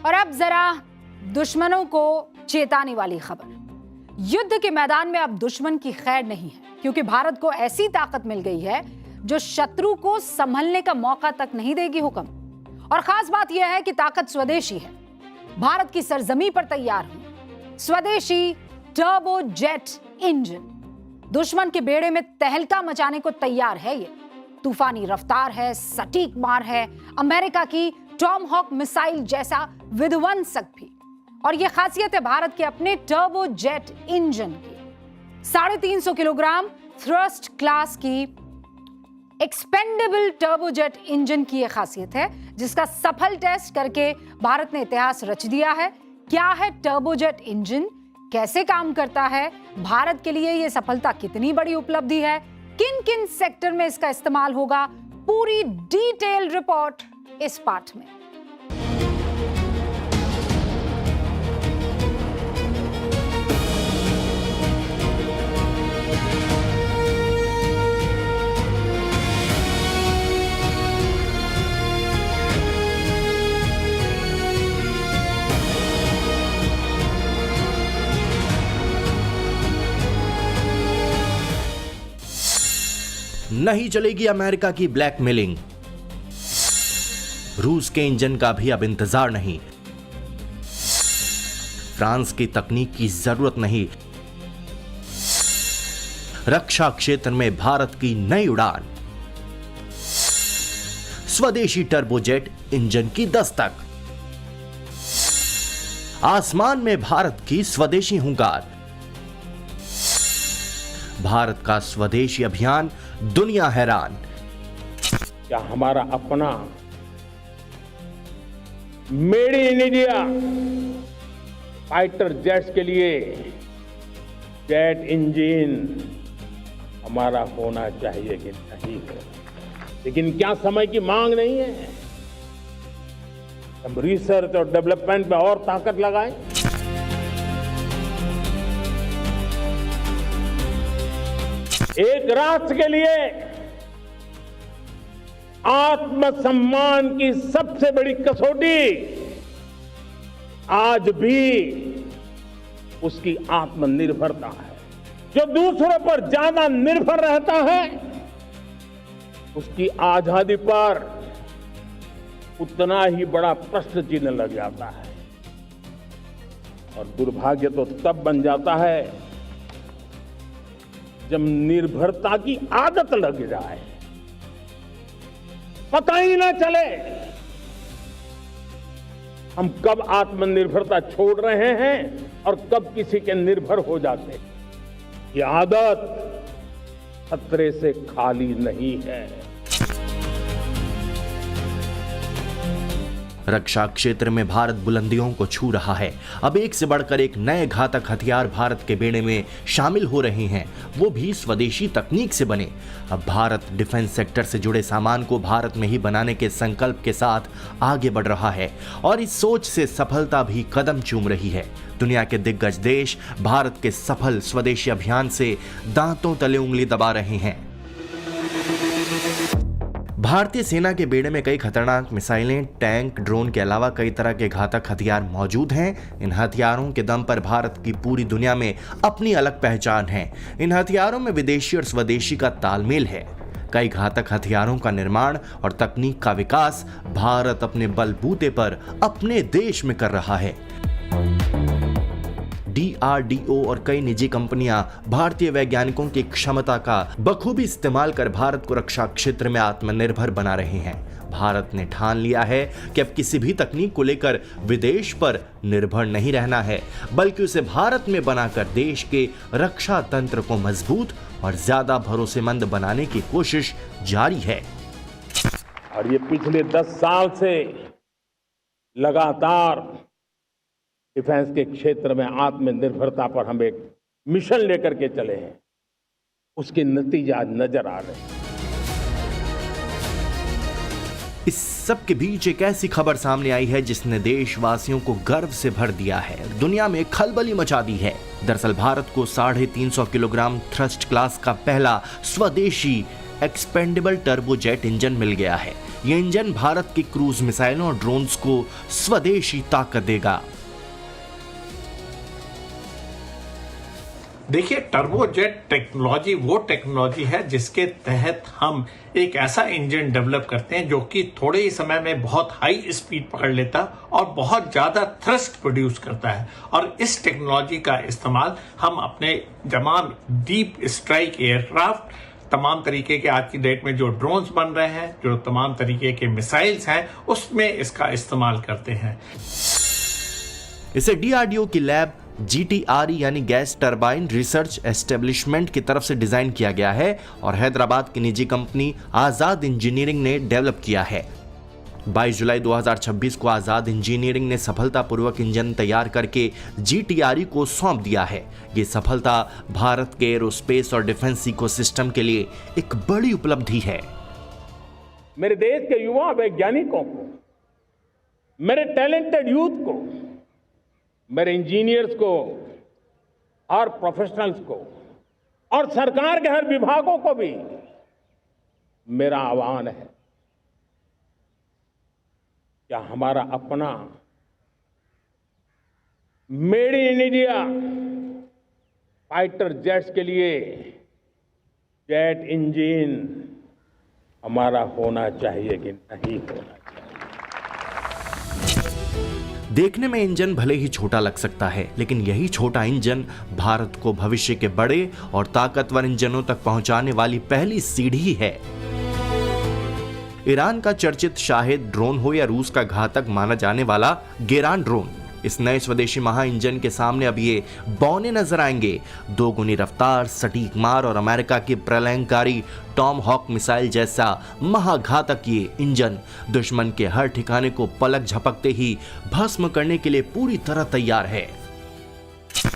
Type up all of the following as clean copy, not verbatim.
और अब जरा दुश्मनों को चेताने वाली खबर। युद्ध के मैदान में अब दुश्मन की खैर नहीं है, क्योंकि भारत को ऐसी ताकत मिल गई है जो शत्रु को संभलने का मौका तक नहीं देगी हुक्म। और खास बात यह है कि ताकत स्वदेशी है, भारत की सरजमी पर तैयार हुई स्वदेशी टर्बो जेट इंजन दुश्मन के बेड़े में तहलका मचाने को तैयार है। ये तूफानी रफ्तार है, सटीक मार है, अमेरिका की टॉमहॉक मिसाइल जैसा विध्वंसक भी। और यह खासियत है भारत के अपने टर्बो जेट इंजन की। 350 किलोग्राम थ्रस्ट क्लास की एक्सपेंडेबल टर्बोजेट इंजन की यह खासियत है, जिसका सफल टेस्ट करके भारत ने इतिहास रच दिया है। क्या है टर्बोजेट इंजन, कैसे काम करता है, भारत के लिए यह सफलता कितनी बड़ी उपलब्धि है, किन किन सेक्टर में इसका इस्तेमाल होगा, पूरी डिटेल रिपोर्ट इस पाठ में। नहीं चलेगी अमेरिका की ब्लैकमेलिंग, रूस के इंजन का भी अब इंतजार नहीं, फ्रांस की तकनीक की जरूरत नहीं, रक्षा क्षेत्र में भारत की नई उड़ान, स्वदेशी टर्बोजेट इंजन की दस्तक, आसमान में भारत की स्वदेशी हुंकार, भारत का स्वदेशी अभियान, दुनिया हैरान। क्या हमारा अपना made in India fighter jets के लिए जेट इंजन हमारा होना चाहिए कि नहीं है? लेकिन क्या समय की मांग नहीं है? हम रिसर्च और डेवलपमेंट में और ताकत लगाएं। एक राष्ट्र के लिए आत्मसम्मान की सबसे बड़ी कसौटी आज भी उसकी आत्मनिर्भरता है। जो दूसरों पर ज्यादा निर्भर रहता है, उसकी आजादी पर उतना ही बड़ा प्रश्न चिन्ह लग जाता है। और दुर्भाग्य तो तब बन जाता है जब निर्भरता की आदत लग जाए, पता ही ना चले हम कब आत्मनिर्भरता छोड़ रहे हैं और कब किसी के निर्भर हो जाते। ये आदत खतरे से खाली नहीं है। रक्षा क्षेत्र में भारत बुलंदियों को छू रहा है। अब एक से बढ़कर एक नए घातक हथियार भारत के बेड़े में शामिल हो रहे हैं, वो भी स्वदेशी तकनीक से बने। अब भारत डिफेंस सेक्टर से जुड़े सामान को भारत में ही बनाने के संकल्प के साथ आगे बढ़ रहा है और इस सोच से सफलता भी कदम चूम रही है। दुनिया के दिग्गज देश भारत के सफल स्वदेशी अभियान से दांतों तले उंगली दबा रहे हैं। भारतीय सेना के बेड़े में कई खतरनाक मिसाइलें, टैंक, ड्रोन के अलावा कई तरह के घातक हथियार मौजूद हैं। इन हथियारों के दम पर भारत की पूरी दुनिया में अपनी अलग पहचान है। इन हथियारों में विदेशी और स्वदेशी का तालमेल है। कई घातक हथियारों का निर्माण और तकनीक का विकास भारत अपने बलबूते पर अपने देश में कर रहा है। DRDO और कई निजी कंपनियां भारतीय वैज्ञानिकों की क्षमता का बखूबी इस्तेमाल कर भारत को रक्षा क्षेत्र में आत्मनिर्भर बना रहे हैं। भारत ने ठान लिया है कि अब किसी भी तकनीक को लेकर विदेश पर निर्भर नहीं रहना है, बल्कि उसे भारत में बनाकर देश के रक्षा तंत्र को मजबूत और ज्यादा भरोसेमंद बनाने की कोशिश जारी है। और ये पिछले 10 साल से लगातार डिफेंस के क्षेत्र में आत्मनिर्भरता पर हम एक मिशन लेकर के चले हैं, उसके नतीजे आज नजर आ रहे हैं। इस सब के बीच एक ऐसी खबर सामने आई है जिसने देशवासियों को गर्व से भर दिया है, दुनिया में खलबली मचा दी है। दरअसल भारत को 350 किलोग्राम थ्रस्ट क्लास का पहला स्वदेशी एक्सपेंडेबल टर्बोजेट इंजन मिल गया है। ये इंजन भारत की क्रूज मिसाइलों और ड्रोन्स को स्वदेशी ताकत देगा। देखिए, टर्बोजेट टेक्नोलॉजी वो टेक्नोलॉजी है जिसके तहत हम एक ऐसा इंजन डेवलप करते हैं जो कि थोड़े ही समय में बहुत हाई स्पीड पकड़ लेता और बहुत ज्यादा थ्रस्ट प्रोड्यूस करता है। और इस टेक्नोलॉजी का इस्तेमाल हम अपने तमाम डीप स्ट्राइक एयरक्राफ्ट, तमाम तरीके के आज की डेट में जो ड्रोन्स बन रहे हैं, जो तमाम तरीके के मिसाइल्स हैं, उसमें इसका इस्तेमाल करते हैं। इसे डीआरडीओ की लैब GTRE यानी गैस टरबाइन रिसर्च एस्टेब्लिशमेंट की तरफ से डिजाइन किया गया है और हैदराबाद की निजी कंपनी आजाद इंजीनियरिंग ने डेवलप किया है। 22 जुलाई 2026 को आजाद इंजीनियरिंग ने सफलतापूर्वक इंजन तैयार करके GTRE को सौंप दिया है। ये सफलता भारत के एरोस्पेस और डिफेंस इकोसिस्टम के लिए एक बड़ी उपलब्धि है। मेरे देश के युवा वैज्ञानिकों को, मेरे टैलेंटेड यूथ को, मेरे इंजीनियर्स को और प्रोफेशनल्स को और सरकार के हर विभागों को भी मेरा आह्वान है, क्या हमारा अपना made in India fighter jets के लिए जेट इंजन हमारा होना चाहिए कि नहीं होना चाहिए। देखने में इंजन भले ही छोटा लग सकता है, लेकिन यही छोटा इंजन भारत को भविष्य के बड़े और ताकतवर इंजनों तक पहुंचाने वाली पहली सीढ़ी है। ईरान का चर्चित शाहिद ड्रोन हो या रूस का घातक माना जाने वाला गेरान ड्रोन, इस नए स्वदेशी महा इंजन के सामने अब ये बौने नजर आएंगे। दोगुनी रफ्तार, सटीक मार और अमेरिका की प्रलयंकारी टॉम हॉक मिसाइल जैसा महाघातक ये इंजन दुश्मन के हर ठिकाने को पलक झपकते ही भस्म करने के लिए पूरी तरह तैयार है।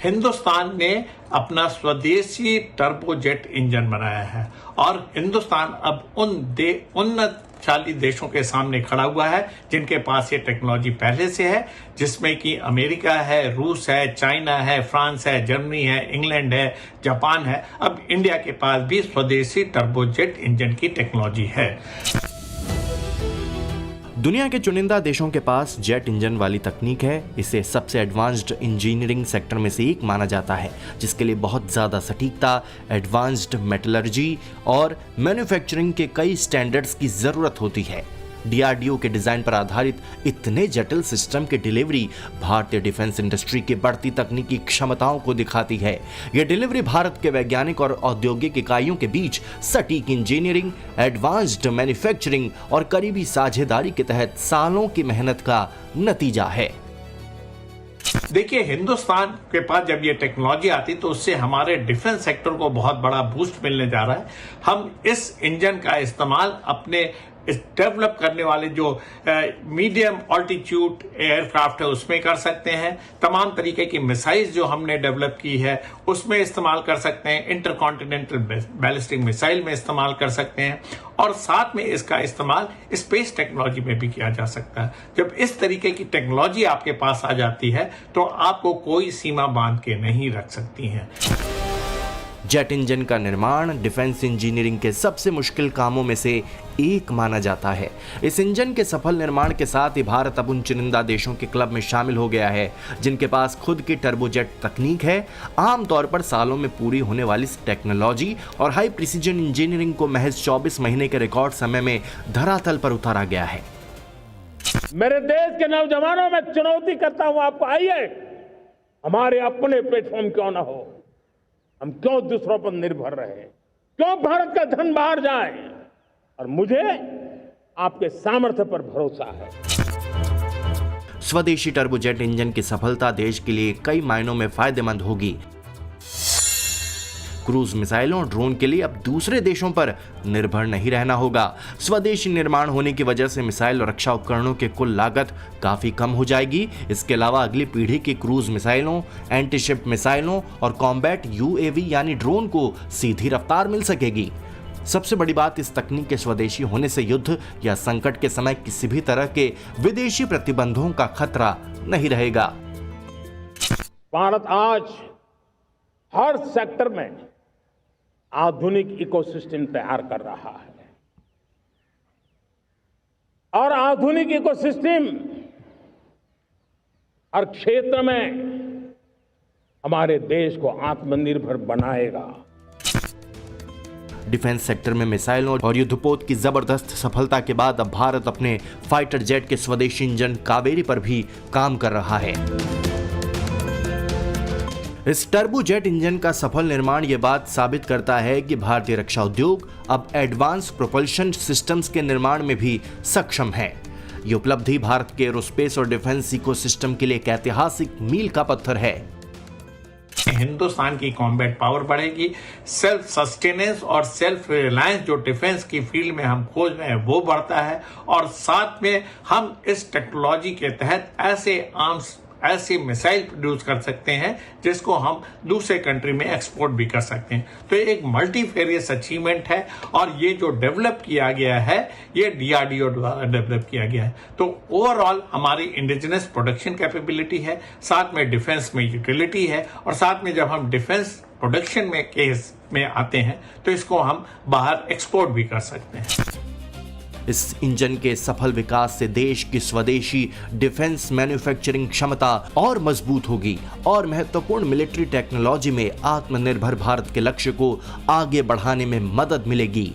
हिंदुस्तान ने अपना स्वदेशी टर्बोजेट इंजन बनाया है और हिंदुस्तान अब उन्नतशाली देशों के सामने खड़ा हुआ है जिनके पास ये टेक्नोलॉजी पहले से है, जिसमें कि अमेरिका है, रूस है, चाइना है, फ्रांस है, जर्मनी है, इंग्लैंड है, जापान है। अब इंडिया के पास भी स्वदेशी टर्बोजेट इंजन की टेक्नोलॉजी है। दुनिया के चुनिंदा देशों के पास जेट इंजन वाली तकनीक है। इसे सबसे एडवांस्ड इंजीनियरिंग सेक्टर में से एक माना जाता है, जिसके लिए बहुत ज़्यादा सटीकता, एडवांस्ड मेटलर्जी और मैन्युफैक्चरिंग के कई स्टैंडर्ड्स की ज़रूरत होती है। डीआरडीओ के डिजाइन पर आधारित इतने जटिल सिस्टम की डिलीवरी भारतीय डिफेंस इंडस्ट्री की बढ़ती तकनीकी क्षमताओं को दिखाती है। यह डिलीवरी भारत के वैज्ञानिक और औद्योगिक इकाइयों के बीच सटीक इंजीनियरिंग, एडवांस्ड मैन्युफैक्चरिंग और करीबी साझेदारी के तहत सालों की मेहनत का नतीजा है। देखिए, हिंदुस्तान के पास जब ये टेक्नोलॉजी आती तो उससे हमारे डिफेंस सेक्टर को बहुत बड़ा बूस्ट मिलने जा रहा है। हम इस इंजन का इस्तेमाल अपने डेवलप करने वाले जो मीडियम ऑल्टीट्यूड एयरक्राफ्ट है उसमें कर सकते हैं। तमाम तरीके की मिसाइल्स जो हमने डेवलप की है उसमें इस्तेमाल कर सकते हैं। इंटरकॉन्टिनेंटल बैलिस्टिक मिसाइल में इस्तेमाल कर सकते हैं और साथ में इसका इस्तेमाल स्पेस टेक्नोलॉजी में भी किया जा सकता है। जब इस तरीके की टेक्नोलॉजी आपके पास आ जाती है तो आपको कोई सीमा बांध के नहीं रख सकती है। जेट इंजन का निर्माण डिफेंस इंजीनियरिंग के सबसे मुश्किल कामों में से एक माना जाता है। इस इंजन के सफल निर्माण के साथ ही भारत अब उन चुनिंदा देशों के क्लब में शामिल हो गया है जिनके पास खुद की टर्बोजेट तकनीक है। आमतौर पर सालों में पूरी होने वाली टेक्नोलॉजी और हाई प्रिसीजन इंजीनियरिंग को महज 24 महीने के रिकॉर्ड समय में धरातल पर उतारा गया है। मेरे देश के नौजवानों में चुनौती करता हूं आपको, आइए हमारे अपने प्लेटफॉर्म क्यों ना हो, हम क्यों दूसरों पर निर्भर रहे, क्यों भारत का धन बाहर जाए, और मुझे आपके सामर्थ्य पर भरोसा है। स्वदेशी टर्बोजेट इंजन की सफलता देश के लिए कई मायनों में फायदेमंद होगी। क्रूज मिसाइलों और ड्रोन के लिए अब दूसरे देशों पर निर्भर नहीं रहना होगा। स्वदेशी निर्माण होने की वजह से मिसाइल और रक्षा उपकरणों की कुल लागत काफी कम हो जाएगी। इसके अलावा अगली पीढ़ी की क्रूज मिसाइलों, एंटीशिप मिसाइलों और कॉम्बैट यूएवी यानी ड्रोन को सीधी रफ्तार मिल सकेगी। सबसे बड़ी बात, इस तकनीक के स्वदेशी होने से युद्ध या संकट के समय किसी भी तरह के विदेशी प्रतिबंधों का खतरा नहीं रहेगा। भारत आज हर सेक्टर में आधुनिक इकोसिस्टम तैयार कर रहा है। और आधुनिक इकोसिस्टम हर क्षेत्र में हमारे देश को आत्मनिर्भर बनाएगा। डिफेंस सेक्टर में मिसाइलों और युद्धपोत की जबरदस्त सफलता के बाद अब भारत अपने फाइटर जेट के स्वदेशी इंजन कावेरी पर भी काम कर रहा है। इस टर्बो जेट इंजन का सफल निर्माण ये बात साबित करता है कि भारतीय रक्षा उद्योग अब एडवांस प्रोपल्शन सिस्टम्स के निर्माण में भी सक्षम है। ये उपलब्धि भारत के एरोस्पेस और डिफेंस इकोसिस्टम के लिए एक ऐतिहासिक मील का पत्थर है। हिंदुस्तान की कॉम्बैट पावर बढ़ेगी, सेल्फ सस्टेनेंस और सेल्फ रिलायंस जो डिफेंस की फील्ड में हम खोज रहे हैं वो बढ़ता है, और साथ में हम इस टेक्नोलॉजी के तहत ऐसे मिसाइल प्रोड्यूस कर सकते हैं जिसको हम दूसरे कंट्री में एक्सपोर्ट भी कर सकते हैं। तो ये एक मल्टीफेरियस अचीवमेंट है, और ये जो डेवलप किया गया है ये डीआरडीओ द्वारा डेवलप किया गया है। तो ओवरऑल हमारी इंडिजिनस प्रोडक्शन कैपेबिलिटी है, साथ में डिफेंस में यूटिलिटी है, और साथ में जब हम डिफेंस प्रोडक्शन में केस में आते हैं तो इसको हम बाहर एक्सपोर्ट भी कर सकते हैं। इस इंजन के सफल विकास से देश की स्वदेशी डिफेंस मैन्युफैक्चरिंग क्षमता और मजबूत होगी और महत्वपूर्ण मिलिट्री टेक्नोलॉजी में आत्मनिर्भर भारत के लक्ष्य को आगे बढ़ाने में मदद मिलेगी।